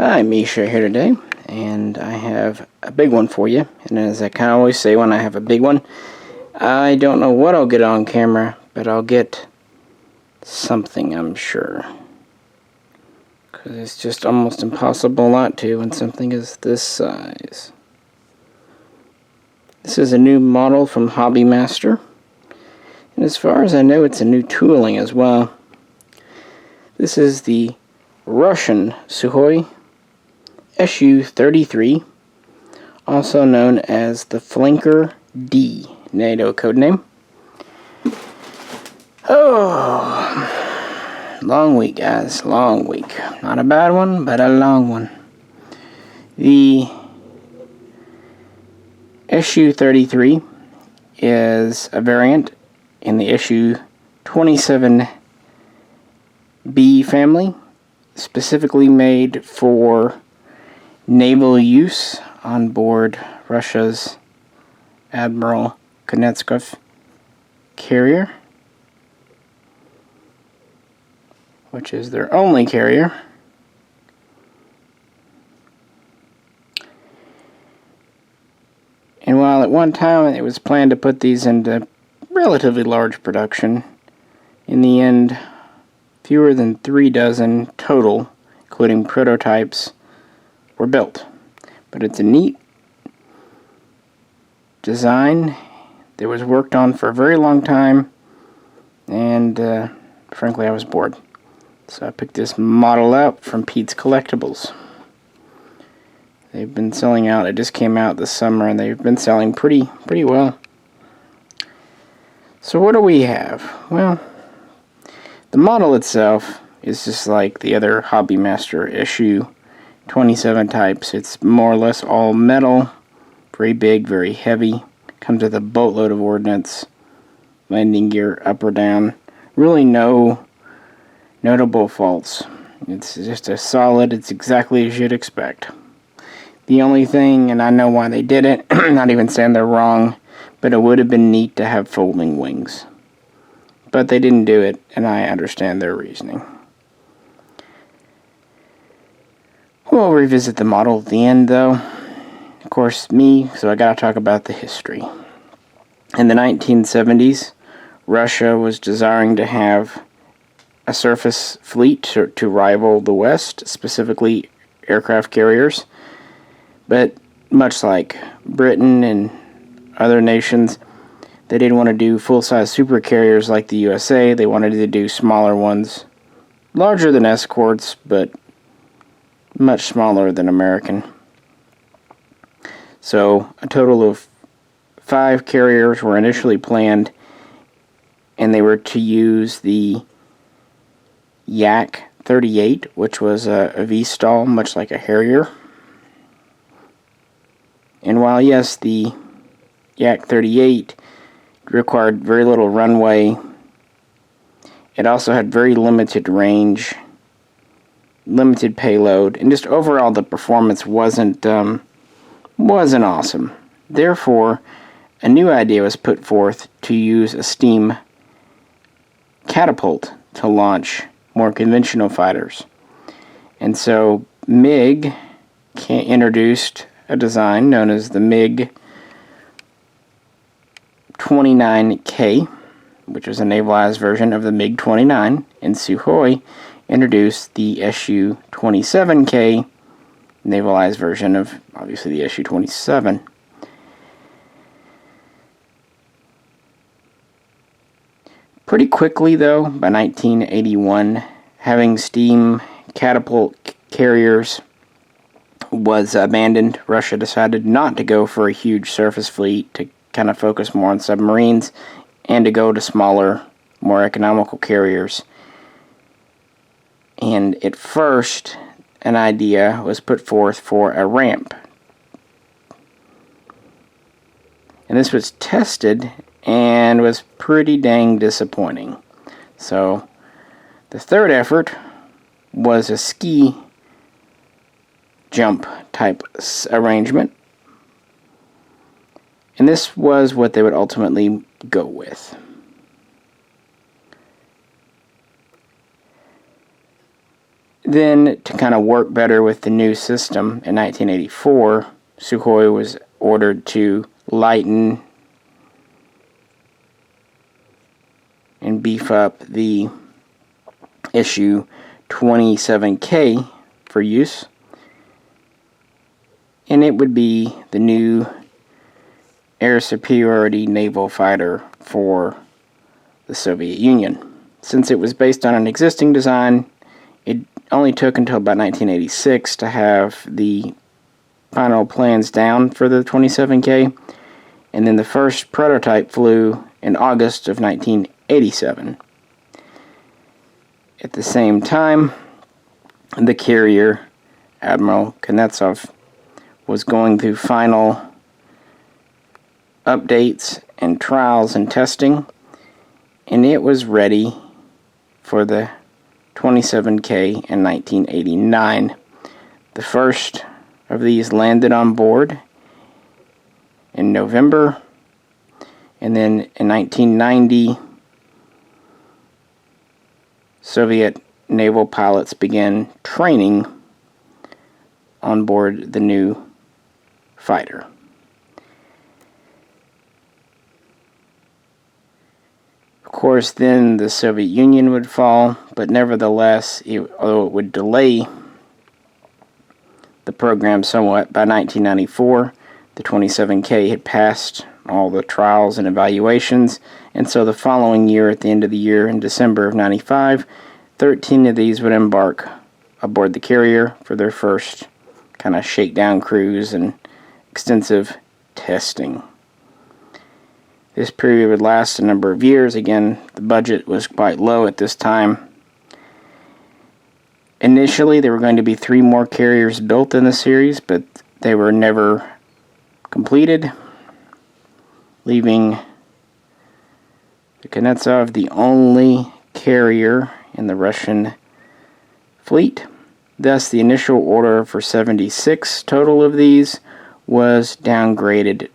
Hi, Misha here today, and I have a big one for you. And as I kind of always say when I have a big one, I don't know what I'll get on camera, but I'll get something, I'm sure. Because it's just almost impossible not to when something is this size. This is a new model from Hobby Master, and as far as I know, it's a new tooling as well. This is the Russian Sukhoi SU-33, also known as the Flanker D, NATO codename. Oh, long week, guys, long week. Not a bad one, but a long one. The SU-33 is a variant in the SU-27B family, specifically made for naval use on board Russia's Admiral Kunetskov carrier, which is their only carrier. And while at one time it was planned to put these into relatively large production, in the end, fewer than 3 dozen total, including prototypes, were built. But it's a neat design that was worked on for a very long time, and frankly I was bored. So I picked this model up from Pete's Collectibles. They've been selling out. It just came out this summer, and they've been selling pretty well. So what do we have? Well, the model itself is just like the other Hobby Master SU-27 types. It's more or less all metal, very big, very heavy. Comes with a boatload of ordnance, landing gear up or down. Really no notable faults. It's just a solid, it's exactly as you'd expect. The only thing, and I know why they did it, not even saying they're wrong, but it would have been neat to have folding wings. But they didn't do it, and I understand their reasoning. We'll revisit the model at the end, though. Of course, so I gotta talk about the history. In the 1970s, Russia was desiring to have a surface fleet to rival the West, specifically aircraft carriers. But much like Britain and other nations, they didn't want to do full-size super carriers like the USA. They wanted to do smaller ones, larger than escorts, but much smaller than American. So a total of 5 carriers were initially planned, and they were to use the Yak-38, which was a V-stall, much like a Harrier. And while, yes, the Yak-38 required very little runway, it also had very limited range, limited payload, and just overall the performance wasn't awesome. Therefore, a new idea was put forth to use a steam catapult to launch more conventional fighters. And so MiG introduced a design known as the MiG-29K, which was a navalized version of the MiG-29, and Sukhoi introduced the SU-27K, navalized version of, obviously, the SU-27. Pretty quickly, though, by 1981, having steam catapult carriers was abandoned. Russia decided not to go for a huge surface fleet, to kind of focus more on submarines, and to go to smaller, more economical carriers. And at first, an idea was put forth for a ramp. And this was tested and was pretty dang disappointing. So the third effort was a ski jump type arrangement, and this was what they would ultimately go with. Then, to kind of work better with the new system, in 1984, Sukhoi was ordered to lighten and beef up the SU-27K for use, and it would be the new air superiority naval fighter for the Soviet Union. Since it was based on an existing design, it only took until about 1986 to have the final plans down for the 27K, and then the first prototype flew in August of 1987. At the same time, the carrier, Admiral Kuznetsov, was going through final updates and trials and testing, and it was ready for the 27K in 1989. The first of these landed on board in November, and then in 1990, Soviet naval pilots began training on board the new fighter. Of course, then the Soviet Union would fall, but nevertheless, although it would delay the program somewhat, by 1994, the 27K had passed all the trials and evaluations, and so the following year, at the end of the year, in December of 95, 13 of these would embark aboard the carrier for their first kind of shakedown cruise and extensive testing. This period would last a number of years. Again, the budget was quite low at this time. Initially, there were going to be 3 more carriers built in the series, but they were never completed, leaving the Kuznetsov the only carrier in the Russian fleet. Thus, the initial order for 76 total of these was downgraded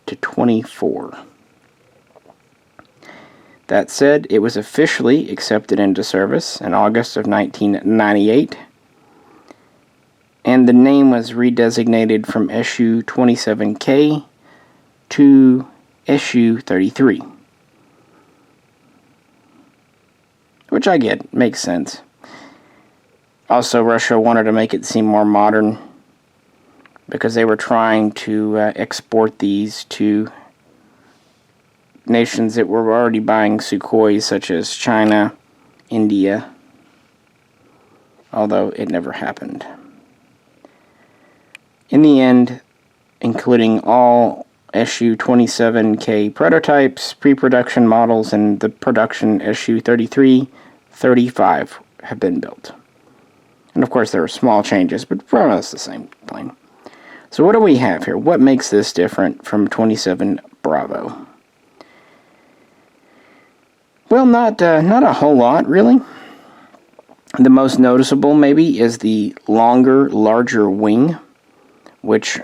to 24. That said, it was officially accepted into service in August of 1998, and the name was redesignated from SU-27K to SU-33. Which I get, makes sense. Also, Russia wanted to make it seem more modern because they were trying to export these to nations that were already buying Sukhois, such as China, India, although it never happened. In the end, including all SU-27K prototypes, pre-production models, and the production SU-33, 35 have been built. And of course there are small changes, but more or less the same plane. So what do we have here? What makes this different from 27 Bravo? Well, not a whole lot, really. The most noticeable, maybe, is the longer, larger wing, which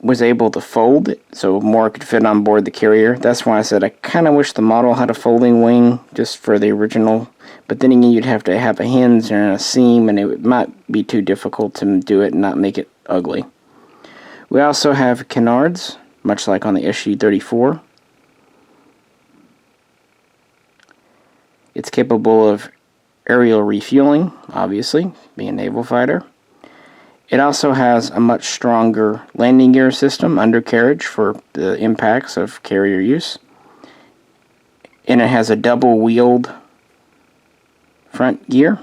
was able to fold, so more could fit on board the carrier. That's why I said I kind of wish the model had a folding wing, just for the original. But then again, you'd have to have a hinge and a seam, and it might be too difficult to do it and not make it ugly. We also have canards, much like on the SU-34. It's capable of aerial refueling, obviously, being a naval fighter. It also has a much stronger landing gear system, undercarriage, for the impacts of carrier use. And it has a double-wheeled front gear.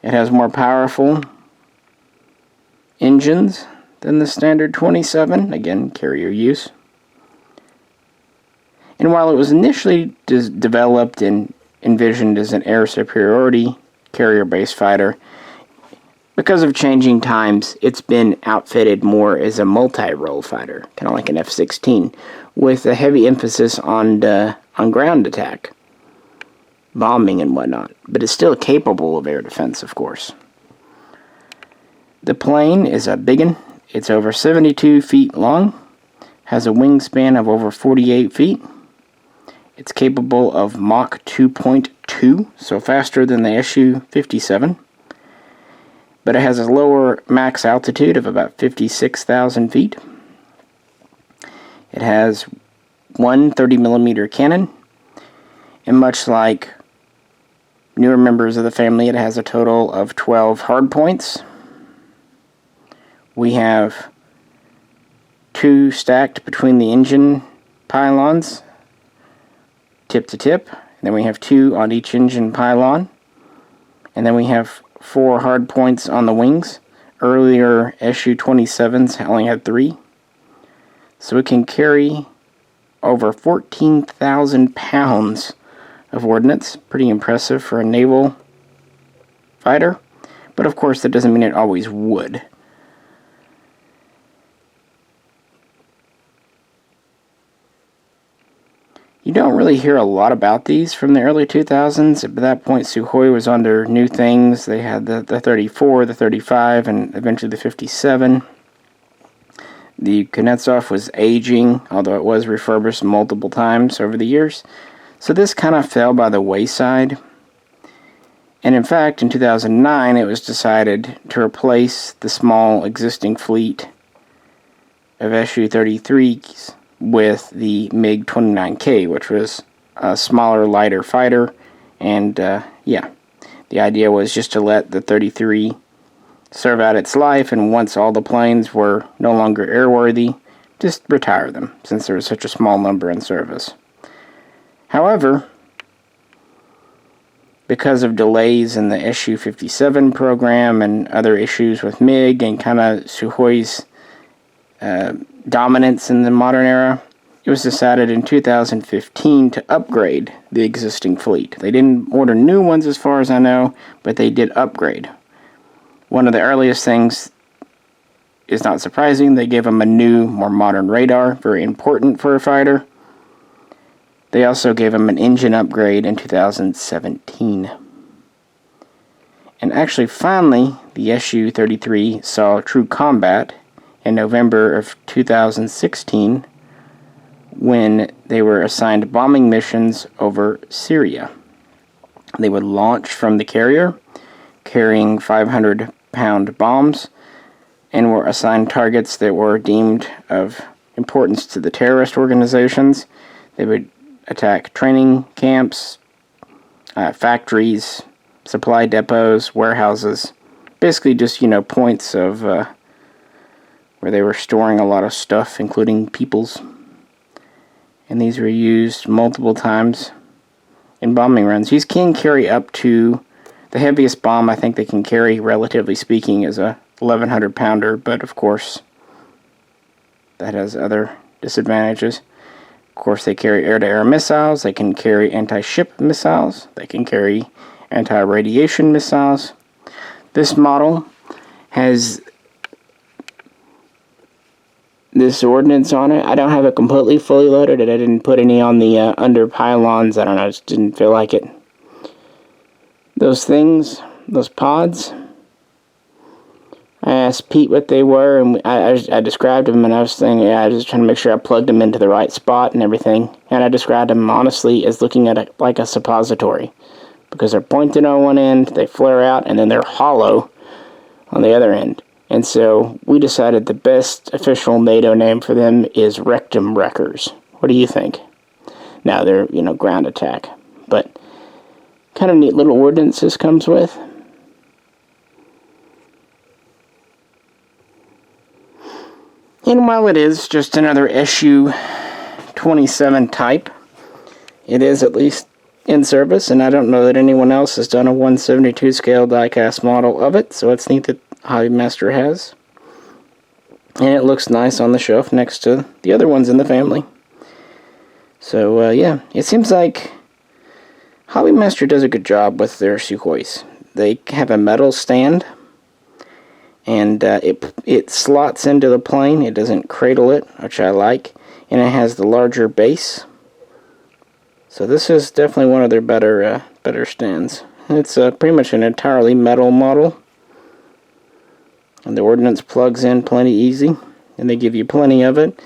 It has more powerful engines than the standard 27, again, carrier use. And while it was initially developed and envisioned as an air superiority carrier-based fighter, because of changing times, it's been outfitted more as a multi-role fighter, kind of like an F-16, with a heavy emphasis on ground attack, bombing and whatnot. But it's still capable of air defense, of course. The plane is a big one. It's over 72 feet long, has a wingspan of over 48 feet. It's capable of Mach 2.0 2, so faster than the SU-57. But it has a lower max altitude of about 56,000 feet. It has one 30mm cannon, and much like newer members of the family, it has a total of 12 hardpoints. We have 2 stacked between the engine pylons, tip to tip. Then we have 2 on each engine pylon. And then we have 4 hardpoints on the wings. Earlier SU-27s only had 3. So it can carry over 14,000 pounds of ordnance. Pretty impressive for a naval fighter. But of course that doesn't mean it always would. You don't really hear a lot about these from the early 2000s. At that point, Sukhoi was under new things. They had the 34, the 35, and eventually the 57. The Kuznetsov was aging, although it was refurbished multiple times over the years. So this kind of fell by the wayside. And in fact, in 2009, it was decided to replace the small existing fleet of SU-33s with the MiG-29K, which was a smaller, lighter fighter. And yeah, the idea was just to let the 33 serve out its life, and once all the planes were no longer airworthy, just retire them, since there was such a small number in service. However, because of delays in the SU-57 program and other issues with MiG and kind of Sukhoi's dominance in the modern era, it was decided in 2015 to upgrade the existing fleet. They didn't order new ones as far as I know, but they did upgrade. One of the earliest things is not surprising. They gave them a new, more modern radar, very important for a fighter. They also gave them an engine upgrade in 2017. And actually, finally, the SU-33 saw true combat in November of 2016 when they were assigned bombing missions over Syria. They would launch from the carrier, carrying 500-pound bombs, and were assigned targets that were deemed of importance to the terrorist organizations. They would attack training camps, factories, supply depots, warehouses, basically just, points of where they were storing a lot of stuff, including peoples. And these were used multiple times in bombing runs. These can carry up to, the heaviest bomb I think they can carry, relatively speaking, is a 1,100 pounder, but of course that has other disadvantages. Of course, they carry air-to-air missiles, they can carry anti-ship missiles, they can carry anti-radiation missiles. This model has this ordnance on it. I don't have it completely fully loaded, and I didn't put any on the under pylons. I don't know, I just didn't feel like it. Those things, those pods, I asked Pete what they were, and I described them, and I was thinking, I was just trying to make sure I plugged them into the right spot and everything. And I described them, honestly, as looking at it like a suppository. Because they're pointed on one end, they flare out, and then they're hollow on the other end. And so we decided the best official NATO name for them is rectum wreckers. What do you think? Now they're, ground attack. But kind of neat little ordnance this comes with. And while it is just another SU-27 type, it is at least in service, and I don't know that anyone else has done a 1/72 scale diecast model of it, so it's neat that Hobbymaster has. And it looks nice on the shelf next to the other ones in the family. So, yeah, it seems like Hobbymaster does a good job with their Sukhois. They have a metal stand, and it slots into the plane. It doesn't cradle it, which I like, and it has the larger base. So this is definitely one of their better stands. It's pretty much an entirely metal model, and the ordnance plugs in plenty easy, and they give you plenty of it,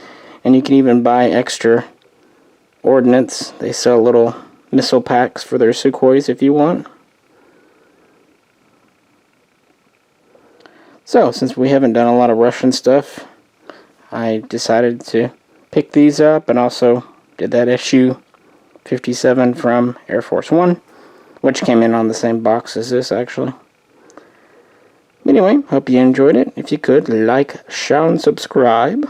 and you can even buy extra ordnance. They sell little missile packs for their Sukhois if you want. So, since we haven't done a lot of Russian stuff, I decided to pick these up, and also did that SU-57 from Air Force One, which came in on the same box as this, actually. Anyway, hope you enjoyed it. If you could, like, share, and subscribe.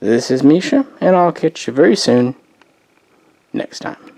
This is Misha, and I'll catch you very soon next time.